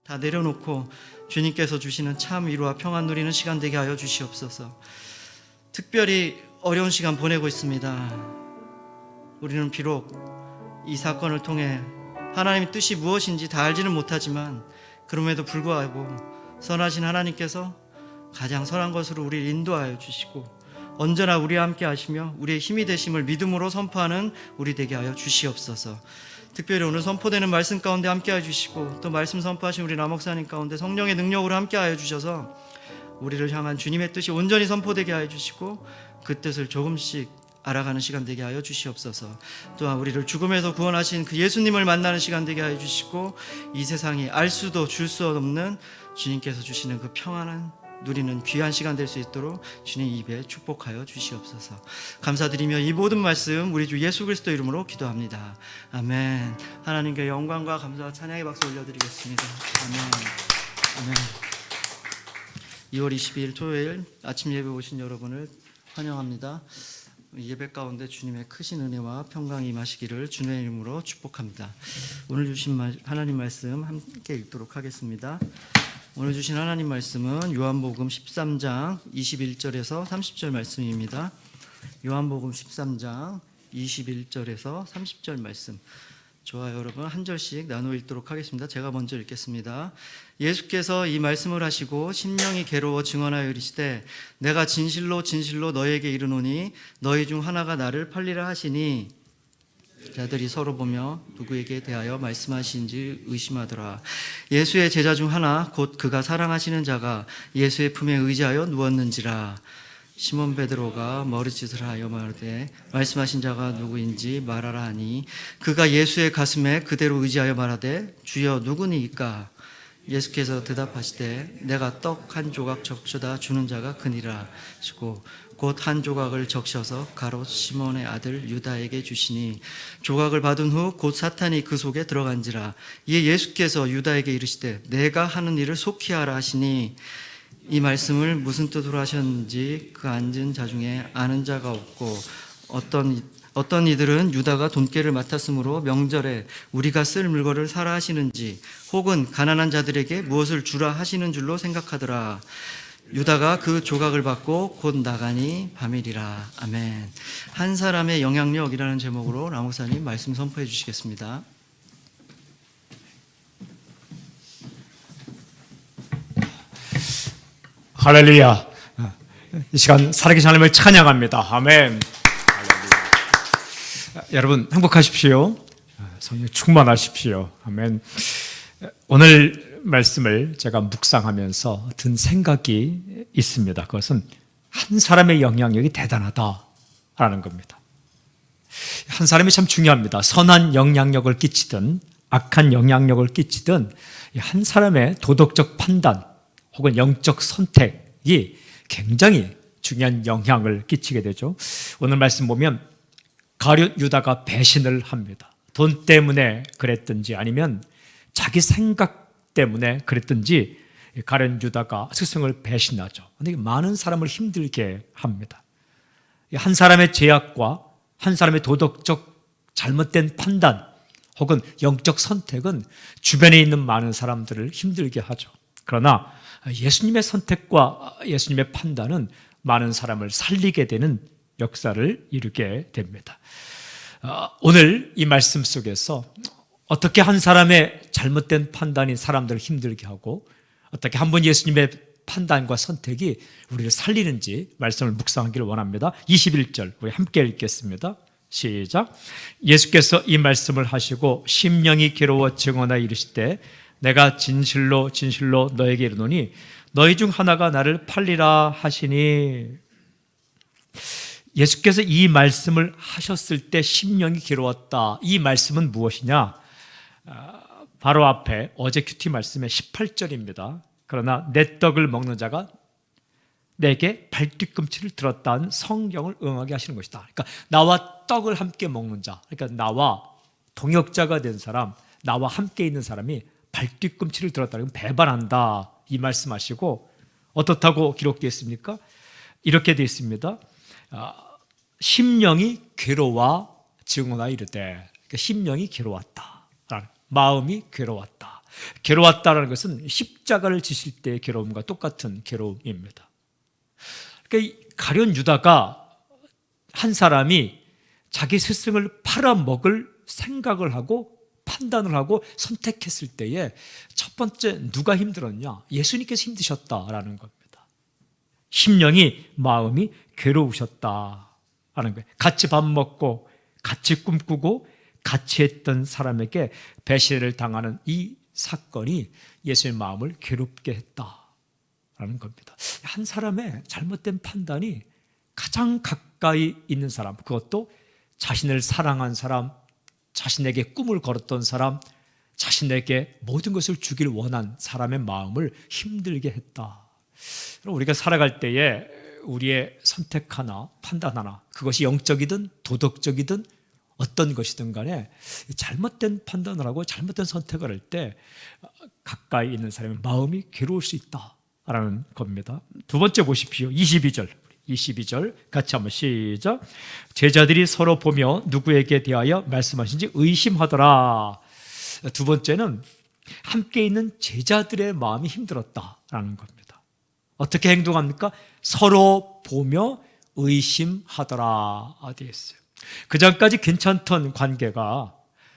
다 내려놓고 주님께서 주시는 참 위로와 평안 누리는 시간 되게 하여 주시옵소서. 특별히 어려운 시간 보내고 있습니다. 우리는 비록 이 사건을 통해 하나님의 뜻이 무엇인지 다 알지는 못하지만 그럼에도 불구하고 선하신 하나님께서 가장 선한 것으로 우리를 인도하여 주시고 언제나 우리와 함께 하시며 우리의 힘이 되심을 믿음으로 선포하는 우리 되게 하여 주시옵소서. 특별히 오늘 선포되는 말씀 가운데 함께 하여 주시고 또 말씀 선포하신 우리 남목사님 가운데 성령의 능력으로 함께 하여 주셔서 우리를 향한 주님의 뜻이 온전히 선포되게 하여 주시고 그 뜻을 조금씩 알아가는 시간 되게 하여 주시옵소서. 또한 우리를 죽음에서 구원하신 그 예수님을 만나는 시간 되게 하여 주시고 이 세상이 알 수도 줄 수 없는 주님께서 주시는 그 평안한 누리는 귀한 시간 될 수 있도록 주님 입에 축복하여 주시옵소서. 감사드리며 이 모든 말씀 우리 주 예수 그리스도 이름으로 기도합니다. 아멘. 하나님께 영광과 감사와 찬양의 박수 올려드리겠습니다. 아멘. 아멘. 2월 22일 토요일 아침 예배 오신 여러분을 환영합니다. 예배 가운데 주님의 크신 은혜와 평강이 임하시기를 주님의 이름으로 축복합니다. 오늘 주신 하나님 말씀 함께 읽도록 하겠습니다. 오늘 주신 하나님 말씀은 요한복음 13장 21절에서 30절 말씀입니다. 요한복음 13장 21절에서 30절 말씀. 저와 여러분 한 절씩 나누어 읽도록 하겠습니다. 제가 먼저 읽겠습니다. 예수께서 이 말씀을 하시고 심령이 괴로워 증언하여 이르시되 내가 진실로 진실로 너희에게 이르노니 너희 중 하나가 나를 팔리라 하시니 자들이 서로 보며 누구에게 대하여 말씀하시는지 의심하더라. 예수의 제자 중 하나 곧 그가 사랑하시는 자가 예수의 품에 의지하여 누웠는지라. 시몬 베드로가 머리짓을 하여 말하되 말씀하신 자가 누구인지 말하라 하니 그가 예수의 가슴에 그대로 의지하여 말하되 주여 누구니이까? 예수께서 대답하시되 내가 떡 한 조각 적셔다 주는 자가 그니라 하시고 곧 한 조각을 적셔서 가롯 시몬의 아들 유다에게 주시니 조각을 받은 후 곧 사탄이 그 속에 들어간지라. 이에 예수께서 유다에게 이르시되 내가 하는 일을 속히 하라 하시니 이 말씀을 무슨 뜻으로 하셨는지 그 앉은 자 중에 아는 자가 없고 어떤 이들은 유다가 돈깨를 맡았으므로 명절에 우리가 쓸 물건을 사라 하시는지 혹은 가난한 자들에게 무엇을 주라 하시는 줄로 생각하더라. 유다가 그 조각을 받고 곧 나가니 밤이리라. 아멘. 한 사람의 영향력이라는 제목으로 라목사님 말씀 선포해 주시겠습니다. 할렐루야. 이 시간 살아계신 하나님을 찬양합니다. 아멘. 여러분 행복하십시오. 성령 충만하십시오. 아멘. 오늘 말씀을 제가 묵상하면서 든 생각이 있습니다. 그것은 한 사람의 영향력이 대단하다라는 겁니다. 한 사람이 참 중요합니다. 선한 영향력을 끼치든 악한 영향력을 끼치든 한 사람의 도덕적 판단 혹은 영적 선택이 굉장히 중요한 영향을 끼치게 되죠. 오늘 말씀 보면 가룟 유다가 배신을 합니다. 돈 때문에 그랬든지 아니면 자기 생각 때문에 그랬든지 가룟 유다가 스승을 배신하죠. 근데 많은 사람을 힘들게 합니다. 한 사람의 죄악과 한 사람의 도덕적 잘못된 판단 혹은 영적 선택은 주변에 있는 많은 사람들을 힘들게 하죠. 그러나 예수님의 선택과 예수님의 판단은 많은 사람을 살리게 되는 역사를 이루게 됩니다. 오늘 이 말씀 속에서 어떻게 한 사람의 잘못된 판단이 사람들을 힘들게 하고 어떻게 한 번 예수님의 판단과 선택이 우리를 살리는지 말씀을 묵상하기를 원합니다. 21절 우리 함께 읽겠습니다. 시작. 예수께서 이 말씀을 하시고 심령이 괴로워 증언하여 이르시되 내가 진실로 진실로 너에게 이르노니 너희 중 하나가 나를 팔리라 하시니. 예수께서 이 말씀을 하셨을 때 심령이 괴로웠다. 이 말씀은 무엇이냐? 바로 앞에 어제 큐티 말씀의 18절입니다. 그러나 내 떡을 먹는 자가 내게 발뒤꿈치를 들었다는 성경을 응하게 하시는 것이다. 그러니까 나와 떡을 함께 먹는 자, 그러니까 나와 동역자가 된 사람, 나와 함께 있는 사람이 발뒤꿈치를 들었다. 배반한다. 이 말씀하시고 어떻다고 기록되어 있습니까? 이렇게 되어 있습니다. 심령이 괴로워 증언하여 이르되, 그러니까 심령이 괴로웠다. 마음이 괴로웠다. 괴로웠다는 것은 십자가를 지실 때의 괴로움과 똑같은 괴로움입니다. 그러니까 이 가룟 유다가 한 사람이 자기 스승을 팔아먹을 생각을 하고 판단을 하고 선택했을 때에 첫 번째 누가 힘들었냐? 예수님께서 힘드셨다라는 겁니다. 심령이 마음이 괴로우셨다라는 거예요. 같이 밥 먹고 같이 꿈꾸고 같이 했던 사람에게 배신을 당하는 이 사건이 예수의 마음을 괴롭게 했다라는 겁니다. 한 사람의 잘못된 판단이 가장 가까이 있는 사람, 그것도 자신을 사랑한 사람, 자신에게 꿈을 걸었던 사람, 자신에게 모든 것을 주길 원한 사람의 마음을 힘들게 했다. 우리가 살아갈 때에 우리의 선택 하나, 판단 하나, 그것이 영적이든 도덕적이든 어떤 것이든 간에 잘못된 판단을 하고 잘못된 선택을 할 때 가까이 있는 사람의 마음이 괴로울 수 있다라는 겁니다. 두 번째 보십시오. 22절 같이 한번 시작. 제자들이 서로 보며 누구에게 대하여 말씀하신지 의심하더라. 두 번째는 함께 있는 제자들의 마음이 힘들었다라는 겁니다. 어떻게 행동합니까? 서로 보며 의심하더라 되어 있어요. 그 전까지 괜찮던 관계가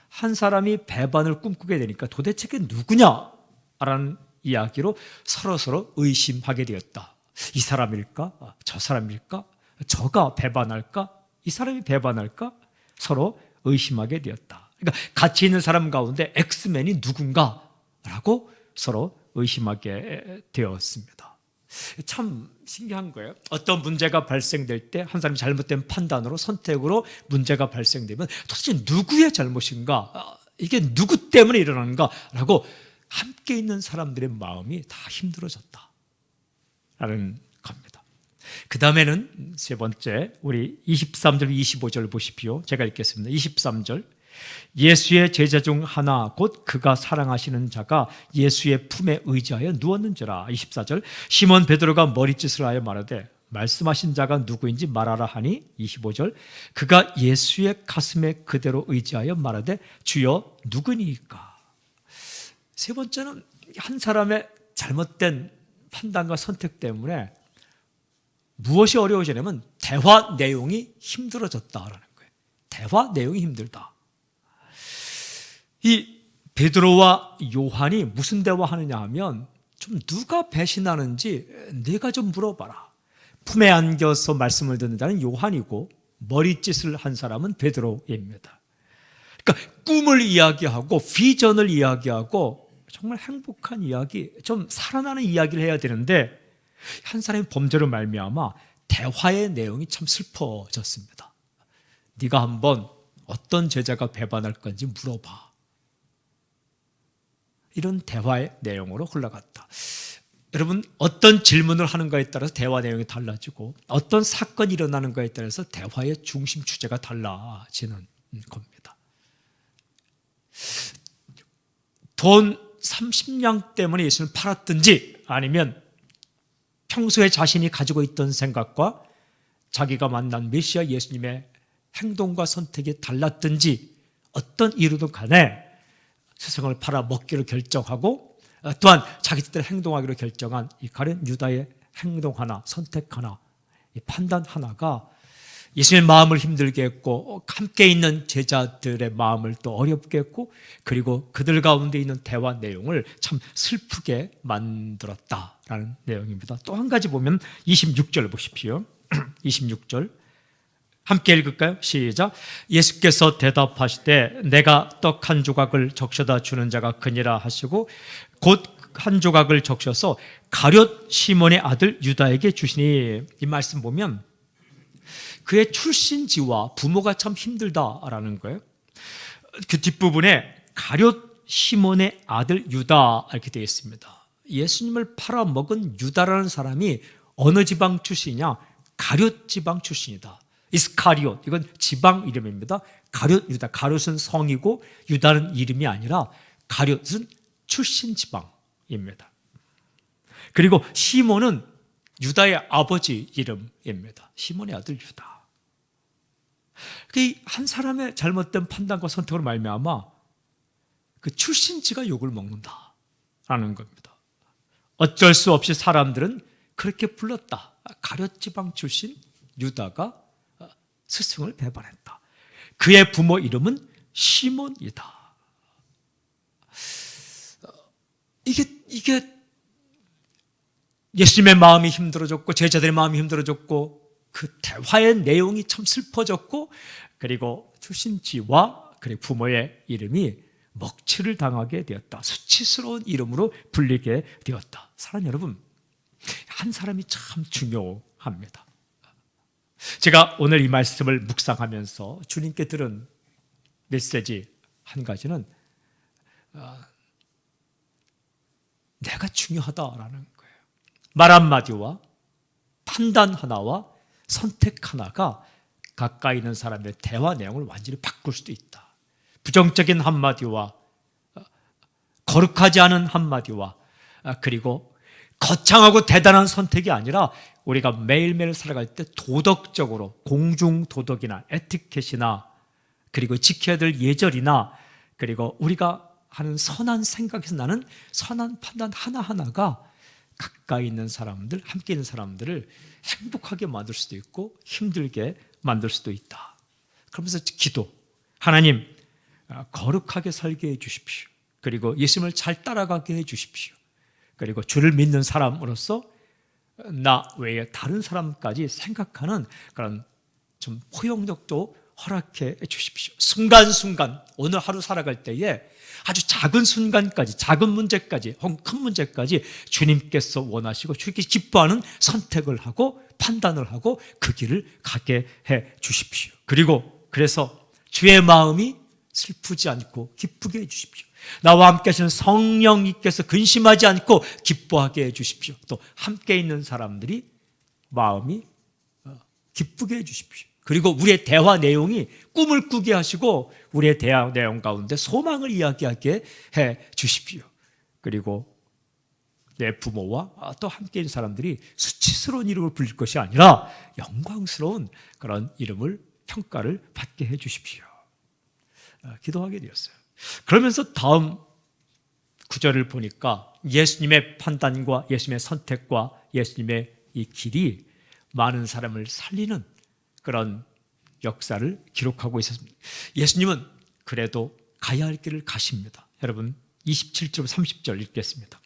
한 사람이 배반을 꿈꾸게 되니까 도대체 그게 누구냐라는 이야기로 서로 의심하게 되었다. 이 사람일까? 저 사람일까? 저가 배반할까? 이 사람이 배반할까? 서로 의심하게 되었다. 그러니까 같이 있는 사람 가운데 엑스맨이 누군가라고 서로 의심하게 되었습니다. 참 신기한 거예요. 어떤 문제가 발생될 때 한 사람이 잘못된 판단으로 선택으로 문제가 발생되면 도대체 누구의 잘못인가? 이게 누구 때문에 일어나는가? 라고 함께 있는 사람들의 마음이 다 힘들어졌다 라는 겁니다. 그 다음에는 세 번째 우리 23절 25절 보십시오. 제가 읽겠습니다. 23절 예수의 제자 중 하나 곧 그가 사랑하시는 자가 예수의 품에 의지하여 누웠는지라. 24절 시몬 베드로가 머리짓을 하여 말하되 말씀하신 자가 누구인지 말하라 하니. 25절 그가 예수의 가슴에 그대로 의지하여 말하되 주여 누구니까. 세 번째는 한 사람의 잘못된 판단과 선택 때문에 무엇이 어려워지냐면 대화 내용이 힘들어졌다라는 거예요. 대화 내용이 힘들다. 이 베드로와 요한이 무슨 대화하느냐 하면 좀 누가 배신하는지 내가 좀 물어봐라. 품에 안겨서 말씀을 듣는 자는 요한이고 머리짓을 한 사람은 베드로입니다. 그러니까 꿈을 이야기하고 비전을 이야기하고 정말 행복한 이야기, 좀 살아나는 이야기를 해야 되는데 한 사람이 범죄로 말미암아 대화의 내용이 참 슬퍼졌습니다. 네가 한번 어떤 제자가 배반할 건지 물어봐. 이런 대화의 내용으로 흘러갔다. 여러분 어떤 질문을 하는가에 따라서 대화 내용이 달라지고 어떤 사건이 일어나는가에 따라서 대화의 중심 주제가 달라지는 겁니다. 돈 30냥 때문에 예수를 팔았든지 아니면 평소에 자신이 가지고 있던 생각과 자기가 만난 메시아 예수님의 행동과 선택이 달랐든지 어떤 이유든 간에 스승을 팔아 먹기로 결정하고 또한 자기 뜻대로 행동하기로 결정한 이 가룟 유다의 행동 하나, 선택 하나, 이 판단 하나가 예수님의 마음을 힘들게 했고 함께 있는 제자들의 마음을 또 어렵게 했고 그리고 그들 가운데 있는 대화 내용을 참 슬프게 만들었다라는 내용입니다. 또 한 가지 보면 26절 보십시오. 26절 함께 읽을까요? 시작. 예수께서 대답하시되 내가 떡 한 조각을 적셔다 주는 자가 그니라 하시고 곧 한 조각을 적셔서 가룟 시몬의 아들 유다에게 주시니. 이 말씀 보면 그의 출신지와 부모가 참 힘들다라는 거예요. 그 뒷부분에 가룟 시몬의 아들 유다 이렇게 되어 있습니다. 예수님을 팔아먹은 유다라는 사람이 어느 지방 출신이냐? 가룟 지방 출신이다. 이스카리옷, 이건 지방 이름입니다. 가룟 유다, 가룟은 성이고 유다는 이름이 아니라 가룟은 출신 지방입니다. 그리고 시몬은 유다의 아버지 이름입니다. 시몬의 아들 유다. 한 사람의 잘못된 판단과 선택으로 말미암아 그 출신지가 욕을 먹는다. 유다라는 겁니다. 어쩔 수 없이 사람들은 그렇게 불렀다. 가룟지방 출신 유다가 스승을 배반했다. 그의 부모 이름은 시몬이다. 이게 예수님의 마음이 힘들어졌고 제자들의 마음이 힘들어졌고 그 대화의 내용이 참 슬퍼졌고 그리고 출신지와 그리고 부모의 이름이 먹칠을 당하게 되었다. 수치스러운 이름으로 불리게 되었다. 사랑하는 여러분, 한 사람이 참 중요합니다. 제가 오늘 이 말씀을 묵상하면서 주님께 들은 메시지 한 가지는 내가 중요하다라는 거예요. 말 한마디와 판단 하나와 선택 하나가 가까이 있는 사람의 대화 내용을 완전히 바꿀 수도 있다. 부정적인 한마디와 거룩하지 않은 한마디와 그리고 거창하고 대단한 선택이 아니라 우리가 매일매일 살아갈 때 도덕적으로 공중도덕이나 에티켓이나 그리고 지켜야 될 예절이나 그리고 우리가 하는 선한 생각에서 나는 선한 판단 하나하나가 가까이 있는 사람들, 함께 있는 사람들을 행복하게 만들 수도 있고 힘들게 만들 수도 있다. 그러면서 기도, 하나님 거룩하게 살게 해 주십시오. 그리고 예수님을 잘 따라가게 해 주십시오. 그리고 주를 믿는 사람으로서 나 외에 다른 사람까지 생각하는 그런 좀 포용력도 허락해 주십시오. 순간순간 오늘 하루 살아갈 때에 아주 작은 순간까지, 작은 문제까지, 혹은 큰 문제까지 주님께서 원하시고 주님께 기뻐하는 선택을 하고 판단을 하고 그 길을 가게 해 주십시오. 그리고 그래서 주의 마음이 슬프지 않고 기쁘게 해 주십시오. 나와 함께 하시는 성령님께서 근심하지 않고 기뻐하게 해 주십시오. 또 함께 있는 사람들이 마음이 기쁘게 해 주십시오. 그리고 우리의 대화 내용이 꿈을 꾸게 하시고 우리의 대화 내용 가운데 소망을 이야기하게 해 주십시오. 그리고 내 부모와 또 함께 있는 사람들이 수치스러운 이름을 불릴 것이 아니라 영광스러운 그런 이름을 평가를 받게 해 주십시오. 기도하게 되었어요. 그러면서 다음 구절을 보니까 예수님의 판단과 예수님의 선택과 예수님의 이 길이 많은 사람을 살리는 그런 역사를 기록하고 있었습니다. 예수님은 그래도 가야 할 길을 가십니다. 여러분 27절 30절 읽겠습니다.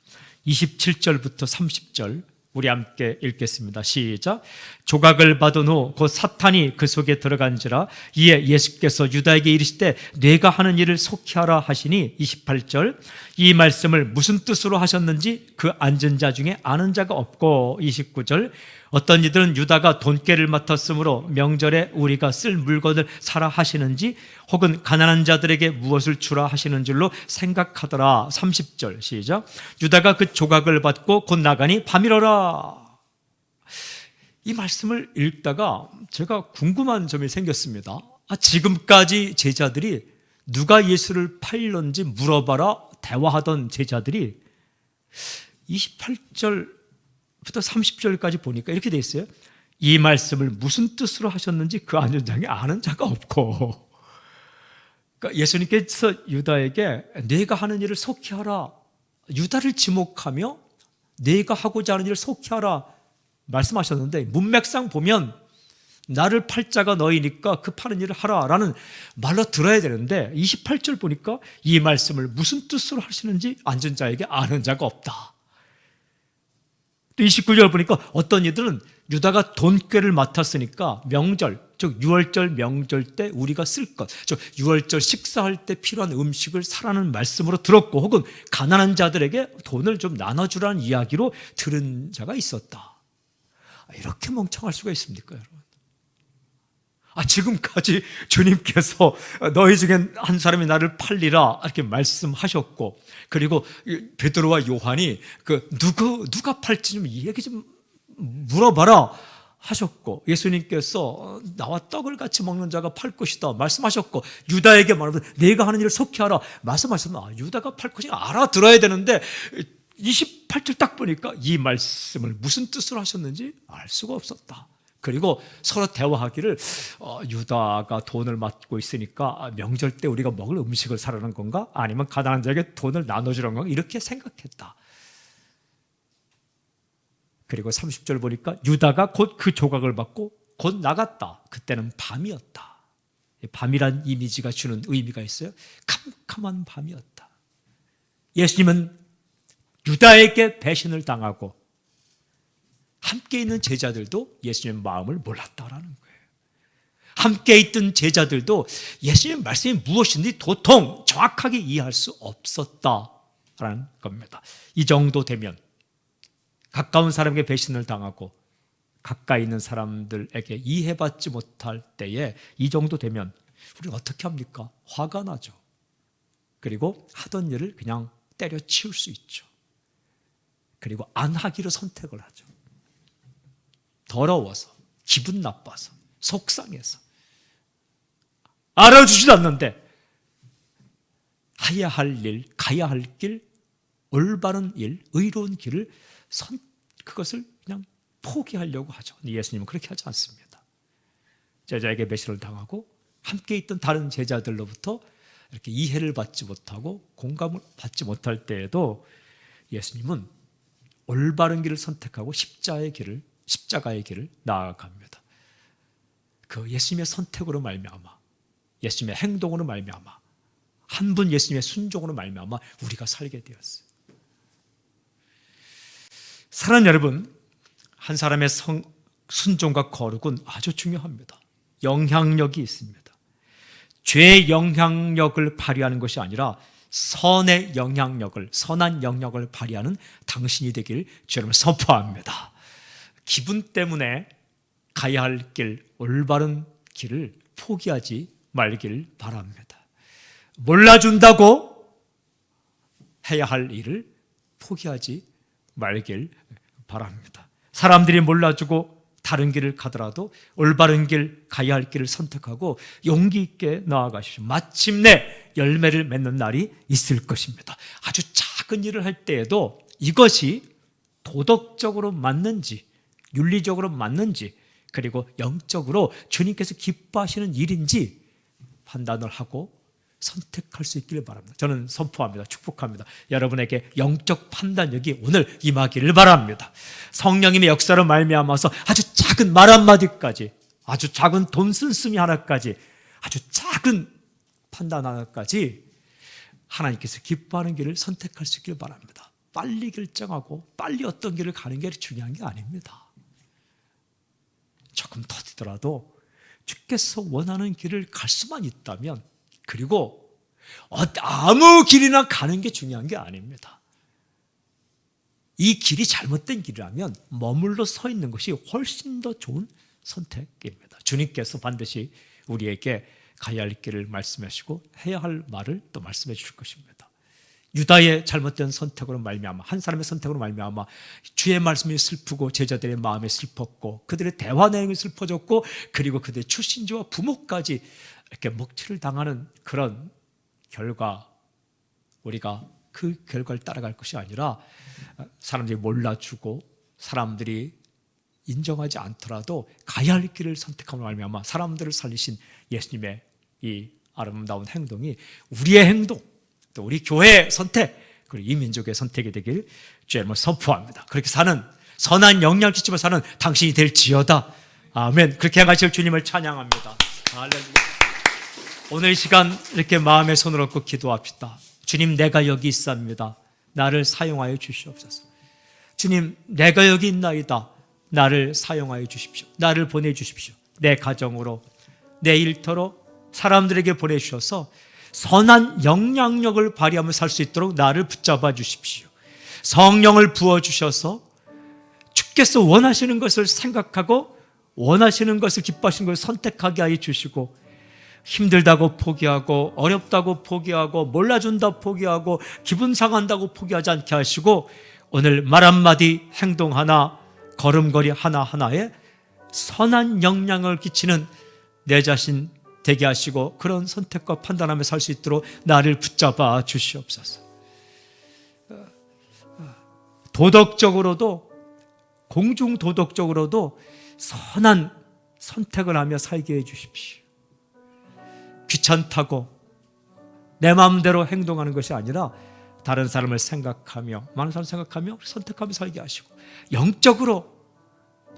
27절부터 30절 우리 함께 읽겠습니다. 시작. 조각을 받은 후 곧 사탄이 그 속에 들어간지라 이에 예수께서 유다에게 이르시되 네가 하는 일을 속히 하라 하시니 28절 이 말씀을 무슨 뜻으로 하셨는지 그 앉은 자 중에 아는 자가 없고 29절 어떤 이들은 유다가 돈깨를 맡았으므로 명절에 우리가 쓸 물건을 사라 하시는지 혹은 가난한 자들에게 무엇을 주라 하시는 줄로 생각하더라. 30절 시작. 유다가 그 조각을 받고 곧 나가니 밤이러라. 이 말씀을 읽다가 제가 궁금한 점이 생겼습니다. 지금까지 제자들이 누가 예수를 팔는지 물어봐라 대화하던 제자들이 28절 부터 30절까지 보니까 이렇게 돼 있어요. 이 말씀을 무슨 뜻으로 하셨는지 그 앉은 자에 아는 자가 없고 그러니까 예수님께서 유다에게 네가 하는 일을 속히 하라 유다를 지목하며 네가 하고자 하는 일을 속히 하라 말씀하셨는데 문맥상 보면 나를 팔 자가 너희니까 그 파는 일을 하라라는 말로 들어야 되는데 28절 보니까 이 말씀을 무슨 뜻으로 하시는지 앉은 자에게 아는 자가 없다. 또 29절 보니까 어떤 이들은 유다가 돈꾀를 맡았으니까 명절, 즉 유월절 명절 때 우리가 쓸 것, 즉 유월절 식사할 때 필요한 음식을 사라는 말씀으로 들었고 혹은 가난한 자들에게 돈을 좀 나눠주라는 이야기로 들은 자가 있었다. 이렇게 멍청할 수가 있습니까, 여러분? 지금까지 주님께서 너희 중에 한 사람이 나를 팔리라 이렇게 말씀하셨고 그리고 베드로와 요한이 누가 팔지 좀 얘기 좀 물어봐라 하셨고 예수님께서 나와 떡을 같이 먹는 자가 팔 것이다 말씀하셨고 유다에게 말하면 네가 하는 일을 속히 하라 말씀하셨나 유다가 팔 것이 알아들어야 되는데 28절 딱 보니까 이 말씀을 무슨 뜻으로 하셨는지 알 수가 없었다. 그리고 서로 대화하기를 유다가 돈을 맡고 있으니까 명절 때 우리가 먹을 음식을 사라는 건가? 아니면 가난한 자에게 돈을 나눠주는 건가? 이렇게 생각했다. 그리고 30절 보니까 유다가 곧 그 조각을 받고 곧 나갔다. 그때는 밤이었다. 밤이란 이미지가 주는 의미가 있어요. 캄캄한 밤이었다. 예수님은 유다에게 배신을 당하고 함께 있는 제자들도 예수님의 마음을 몰랐다라는 거예요. 함께 있던 제자들도 예수님의 말씀이 무엇인지 도통 정확하게 이해할 수 없었다라는 겁니다. 이 정도 되면 가까운 사람에게 배신을 당하고 가까이 있는 사람들에게 이해받지 못할 때에 이 정도 되면 우리는 어떻게 합니까? 화가 나죠. 그리고 하던 일을 그냥 때려치울 수 있죠. 그리고 안 하기로 선택을 하죠. 더러워서, 기분 나빠서, 속상해서 알아주지도 않는데 해야 할 일, 가야 할 길, 올바른 일, 의로운 길을 그것을 그냥 포기하려고 하죠. 예수님은 그렇게 하지 않습니다. 제자에게 배신을 당하고 함께 있던 다른 제자들로부터 이렇게 이해를 받지 못하고 공감을 받지 못할 때에도 예수님은 올바른 길을 선택하고 십자가의 길을 나아갑니다. 그 예수님의 선택으로 말미암아, 예수님의 행동으로 말미암아, 한 분 예수님의 순종으로 말미암아 우리가 살게 되었어요. 사랑하는 여러분, 한 사람의 순종과 거룩은 아주 중요합니다. 영향력이 있습니다. 죄의 영향력을 발휘하는 것이 아니라 선의 영향력을, 선한 영향력을 발휘하는 당신이 되길 주님을 선포합니다. 기분 때문에 가야 할 길, 올바른 길을 포기하지 말길 바랍니다. 몰라준다고 해야 할 일을 포기하지 말길 바랍니다. 사람들이 몰라주고 다른 길을 가더라도 올바른 길, 가야 할 길을 선택하고 용기 있게 나아가십시오. 마침내 열매를 맺는 날이 있을 것입니다. 아주 작은 일을 할 때에도 이것이 도덕적으로 맞는지, 윤리적으로 맞는지, 그리고 영적으로 주님께서 기뻐하시는 일인지 판단을 하고 선택할 수 있기를 바랍니다. 저는 선포합니다. 축복합니다. 여러분에게 영적 판단력이 오늘 임하기를 바랍니다. 성령님의 역사로 말미암아서 아주 작은 말 한마디까지, 아주 작은 돈 쓴씀이 하나까지, 아주 작은 판단 하나까지 하나님께서 기뻐하는 길을 선택할 수 있기를 바랍니다. 빨리 결정하고 빨리 어떤 길을 가는 게 중요한 게 아닙니다. 조금 더디더라도 주께서 원하는 길을 갈 수만 있다면, 그리고 아무 길이나 가는 게 중요한 게 아닙니다. 이 길이 잘못된 길이라면 머물러 서 있는 것이 훨씬 더 좋은 선택입니다. 주님께서 반드시 우리에게 가야 할 길을 말씀하시고 해야 할 말을 또 말씀해 주실 것입니다. 유다의 잘못된 선택으로 말미암아, 한 사람의 선택으로 말미암아 주의 말씀이 슬프고 제자들의 마음이 슬펐고 그들의 대화 내용이 슬퍼졌고, 그리고 그들의 출신지와 부모까지 이렇게 먹칠을 당하는 그런 결과, 우리가 그 결과를 따라갈 것이 아니라 사람들이 몰라주고 사람들이 인정하지 않더라도 가야 할 길을 선택함으로 말미암아 사람들을 살리신 예수님의 이 아름다운 행동이 우리의 행동, 또 우리 교회의 선택, 그리고 이 민족의 선택이 되길 주님을 선포합니다. 그렇게 사는, 선한 영향을 끼치며 사는 당신이 될지어다. 아멘. 그렇게 행하실 주님을 찬양합니다. 할렐루야. 오늘 이 시간 이렇게 마음에 손을 얹고 기도합시다. 주님, 내가 여기 있습니다. 나를 사용하여 주시옵소서. 주님, 내가 여기 있나이다. 나를 사용하여 주십시오. 나를 보내주십시오. 내 가정으로, 내 일터로 사람들에게 보내주셔서 선한 영향력을 발휘하며 살 수 있도록 나를 붙잡아 주십시오. 성령을 부어주셔서 주께서 원하시는 것을 생각하고 원하시는 것을, 기뻐하시는 것을 선택하게 하여 주시고, 힘들다고 포기하고 어렵다고 포기하고 몰라준다 포기하고 기분 상한다고 포기하지 않게 하시고, 오늘 말 한마디, 행동 하나, 걸음걸이 하나하나에 선한 영향을 끼치는 내 자신 되게 하시고 그런 선택과 판단하며 살 수 있도록 나를 붙잡아 주시옵소서. 도덕적으로도, 공중도덕적으로도 선한 선택을 하며 살게 해주십시오. 귀찮다고 내 마음대로 행동하는 것이 아니라 다른 사람을 생각하며, 많은 사람을 생각하며 선택하며 살게 하시고, 영적으로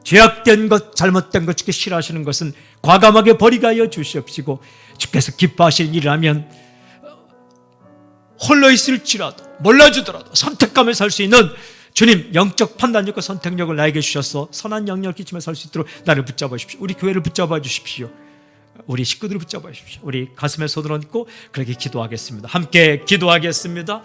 죄악된 것, 잘못된 것, 주께 싫어하시는 것은 과감하게 버리게 하여 주시옵시고, 주께서 기뻐하시는 일을 하면 홀로 있을지라도 몰라주더라도 선택하며 살 수 있는 주님, 영적 판단력과 선택력을 나에게 주셔서 선한 영향을 끼치며 살 수 있도록 나를 붙잡아 주십시오. 우리 교회를 붙잡아 주십시오. 우리 식구들을 붙잡아 주십시오. 우리 가슴에 손을 얹고 그렇게 기도하겠습니다. 함께 기도하겠습니다.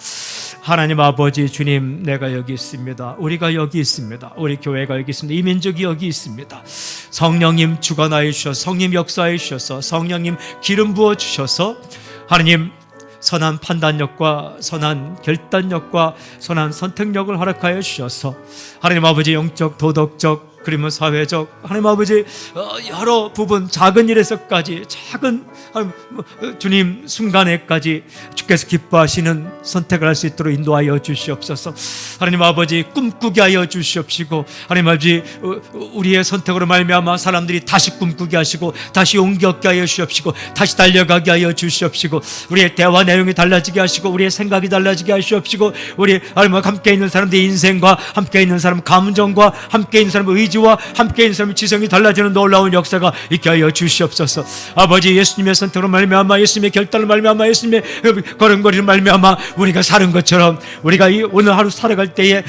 하나님 아버지, 주님, 내가 여기 있습니다. 우리가 여기 있습니다. 우리 교회가 여기 있습니다. 이 민족이 여기 있습니다. 성령님 주관하여 주셔서, 성령 역사하여 주셔서, 성령님 기름 부어 주셔서, 하나님 선한 판단력과 선한 결단력과 선한 선택력을 허락하여 주셔서, 하나님 아버지 영적, 도덕적, 그리고 사회적, 하나님 아버지 여러 부분, 작은 일에서까지, 작은 주님 순간에까지 주께서 기뻐하시는 선택을 할 수 있도록 인도하여 주시옵소서. 하나님 아버지 꿈꾸게 하여 주시옵시고, 하나님 아버지 우리의 선택으로 말미암아 사람들이 다시 꿈꾸게 하시고, 다시 용기 얻게 하여 주시옵시고, 다시 달려가게 하여 주시옵시고, 우리의 대화 내용이 달라지게 하시고, 우리의 생각이 달라지게 하시옵시고, 우리 하나님 함께 있는 사람들의 인생과 함께 있는 사람 감정과 함께 있는 사람의 의지와 함께 있는 사람의 지성이 달라지는 놀라운 역사가 있게 하여 주시옵소서. 아버지 예수님의 선택으로 말미암아, 예수님의 결단으로 말미암아, 예수님의 걸음걸이로 말미암아 우리가 사는 것처럼, 우리가 이 오늘 하루 살아갈 때에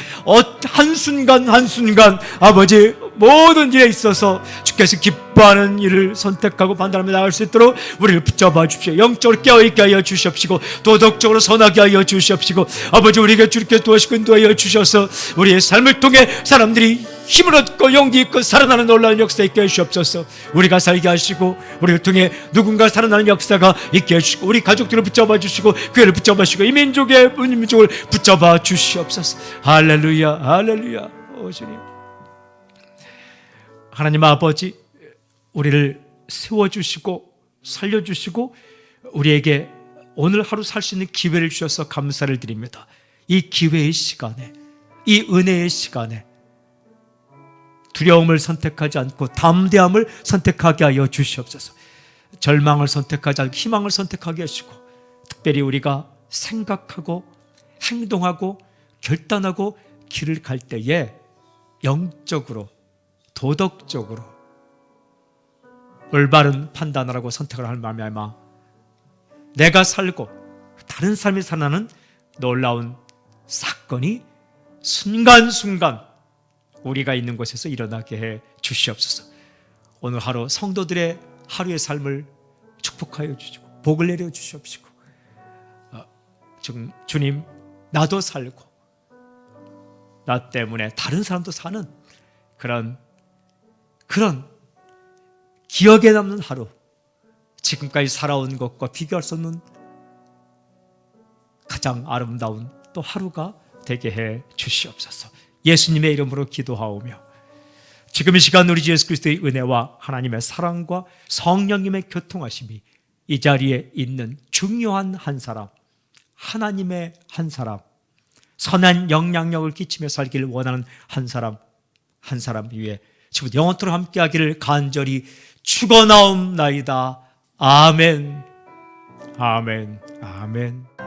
한순간 한순간 아버지 모든 일에 있어서 주께서 기뻐하는 일을 선택하고 판단하며 나갈 수 있도록 우리를 붙잡아 주십시오. 영적으로 깨어있게 하여 주시옵시고, 도덕적으로 선하게 하여 주시옵시고, 아버지 우리에게 주께 도와주시고 인도하여 주셔서 우리의 삶을 통해 사람들이 힘을 얻고 용기 있고 살아나는 놀라운 역사 있게 해주시옵소서. 우리가 살게 하시고, 우리를 통해 누군가 살아나는 역사가 있게 해주시고, 우리 가족들을 붙잡아 주시고, 교회를 붙잡아 주시고, 이 민족을 붙잡아 주시옵소서. 할렐루야, 할렐루야. 오 주님, 하나님 아버지, 우리를 세워주시고 살려주시고 우리에게 오늘 하루 살 수 있는 기회를 주셔서 감사를 드립니다. 이 기회의 시간에, 이 은혜의 시간에 두려움을 선택하지 않고 담대함을 선택하게 하여 주시옵소서. 절망을 선택하지 않고 희망을 선택하게 하시고, 특별히 우리가 생각하고 행동하고 결단하고 길을 갈 때에 영적으로, 도덕적으로 올바른 판단을 하고 선택을 할 말미암아 내가 살고 다른 삶이 살아나는 놀라운 사건이 순간순간 우리가 있는 곳에서 일어나게 해 주시옵소서. 오늘 하루 성도들의 하루의 삶을 축복하여 주시고 복을 내려 주시옵시고, 주님, 나도 살고 나 때문에 다른 사람도 사는 그런 기억에 남는 하루, 지금까지 살아온 것과 비교할 수 없는 가장 아름다운 또 하루가 되게 해 주시옵소서. 예수님의 이름으로 기도하오며, 지금 이 시간 우리 주 예수 그리스도의 은혜와 하나님의 사랑과 성령님의 교통하심이 이 자리에 있는 중요한 한 사람, 하나님의 한 사람, 선한 영향력을 끼치며 살기를 원하는 한 사람 위에 지금 영원토록 함께하기를 간절히 축원하옵나이다. 아멘, 아멘, 아멘.